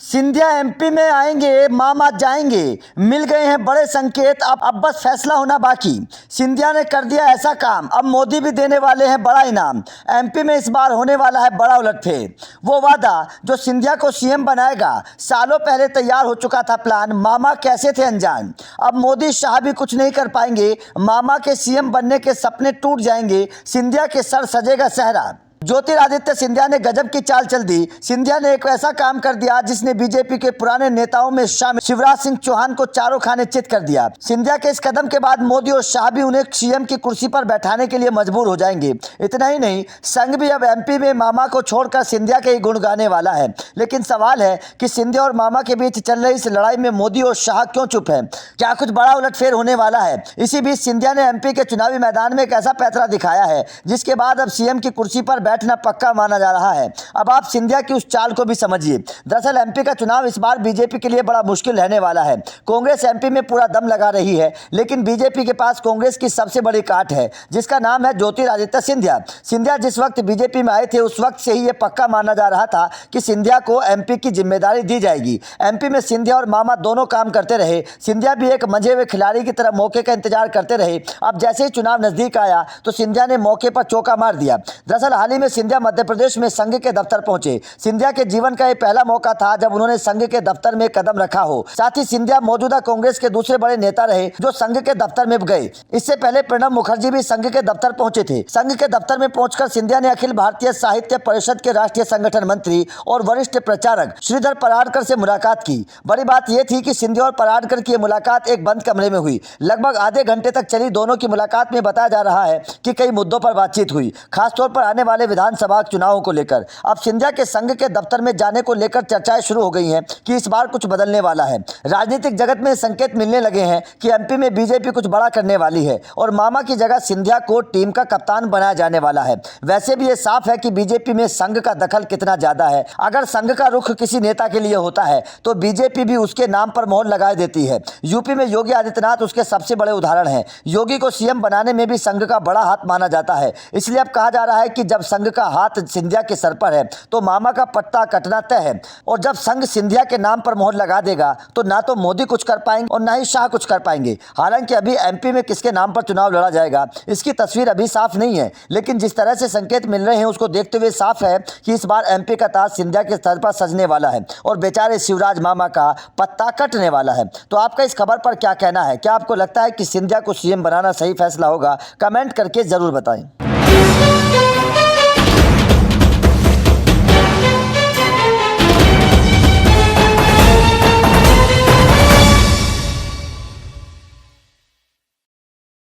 Scindia MP में आएंगे, मामा जाएंगे, मिल गए हैं बड़े संकेत, अब बस फैसला होना बाकी। सिंधिया ने कर दिया ऐसा काम, अब मोदी भी देने वाले हैं बड़ा इनाम। एमपी में इस बार होने वाला है बड़ा उलटफेर। वो वादा जो सिंधिया को सीएम बनाएगा, सालों पहले तैयार हो चुका था प्लान, मामा कैसे थे अनजान। अब मोदी शाह भी कुछ नहीं कर पाएंगे, मामा के सीएम बनने के सपने टूट जाएंगे, सिंधिया के सर सजेगा सहरा। ज्योतिरादित्य सिंधिया ने गजब की चाल चल दी। सिंधिया ने एक ऐसा काम कर दिया जिसने बीजेपी के पुराने नेताओं में शामिल शिवराज सिंह चौहान को चारों खाने चित कर दिया। सिंधिया के इस कदम के बाद मोदी और शाह भी उन्हें सीएम की कुर्सी पर बैठाने के लिए मजबूर हो जाएंगे। इतना ही नहीं, संघ भी अब एमपी में मामा को छोड़कर सिंधिया के ही गुण गाने वाला है। लेकिन सवाल है कि सिंधिया और मामा के बीच चल रही इस लड़ाई में मोदी और शाह क्यों चुप है? क्या कुछ बड़ा उलटफेर होने वाला है? इसी बीच सिंधिया ने एमपी के चुनावी मैदान में एक ऐसा पैंतरा दिखाया है जिसके बाद अब सीएम की कुर्सी पर बैठना पक्का माना जा रहा है। अब आप सिंधिया की उस चाल को भी समझिए। दरअसल एमपी का चुनाव इस बार बीजेपी के लिए बड़ा मुश्किल रहने वाला है। कांग्रेस एमपी में पूरा दम लगा रही है, लेकिन बीजेपी के पास कांग्रेस की सबसे बड़ी काट है जिसका नाम है ज्योतिरादित्य सिंधिया। सिंधिया जिस वक्त बीजेपी में आए थे उस वक्त से ही यह पक्का माना जा रहा था कि सिंधिया को एमपी की जिम्मेदारी दी जाएगी। एमपी में सिंधिया और मामा दोनों काम करते रहे। सिंधिया भी एक मंझे हुए खिलाड़ी की तरह मौके का इंतजार करते रहे। अब जैसे ही चुनाव नजदीक आया तो सिंधिया ने मौके पर चौका मार दिया। दरअसल हाल ही में सिंधिया मध्य प्रदेश में संघ के दफ्तर पहुंचे। सिंधिया के जीवन का यह पहला मौका था जब उन्होंने संघ के दफ्तर में कदम रखा हो। साथ ही सिंधिया मौजूदा कांग्रेस के दूसरे बड़े नेता रहे जो संघ के दफ्तर में गए। इससे पहले प्रणब मुखर्जी भी संघ के दफ्तर पहुंचे थे। संघ के दफ्तर में पहुंचकर सिंधिया ने अखिल भारतीय साहित्य परिषद के राष्ट्रीय संगठन मंत्री और वरिष्ठ प्रचारक श्रीधर पराडकर से मुलाकात की। बड़ी बात यह थी कि सिंधिया और पराडकर की मुलाकात एक बंद कमरे में हुई। लगभग आधे घंटे तक चली दोनों की मुलाकात में बताया जा रहा है कि कई मुद्दों पर बातचीत हुई, खासतौर पर आने वाले विधानसभा चुनावों को लेकर। अब सिंधिया के संघ के दफ्तर में जाने को लेकर चर्चाएं शुरू हो गई हैं कि इस बार कुछ बदलने वाला है। राजनीतिक जगत में संकेत मिलने लगे हैं कि एमपी में बीजेपी कुछ बड़ा करने वाली है और मामा की जगह सिंधिया को टीम का कप्तान बनाया जाने वाला है। वैसे भी ये साफ है कि बीजेपी में संघ का दखल कितना ज्यादा है। अगर संघ का रुख किसी नेता के लिए होता है तो बीजेपी भी उसके नाम पर मोहर लगा देती है। यूपी में योगी आदित्यनाथ उसके सबसे बड़े उदाहरण हैं। योगी को सीएम बनाने में भी संघ का बड़ा हाथ माना जाता है। इसलिए अब कहा जा रहा है कि जब संघ का हाथ सिंधिया के सर पर है तो मामा का पट्टा कटना तय है। और जब संघ सिंधिया के नाम पर मोहर लगा देगा तो ना तो मोदी कुछ कर पाएंगे और ना ही शाह कुछ कर पाएंगे। हालांकि अभी एमपी में किसके नाम पर चुनाव लड़ा जाएगा इसकी तस्वीर अभी साफ नहीं है, लेकिन जिस तरह से संकेत मिल रहे हैं उसको देखते हुए साफ है कि इस बार एमपी का ताज सिंधिया के सर पर सजने वाला है और बेचारे शिवराज मामा का पत्ता कटने वाला है। तो आपका इस खबर पर क्या कहना है? क्या आपको लगता है कि सिंधिया को सीएम बनाना सही फैसला होगा? कमेंट करके जरूर बताएं।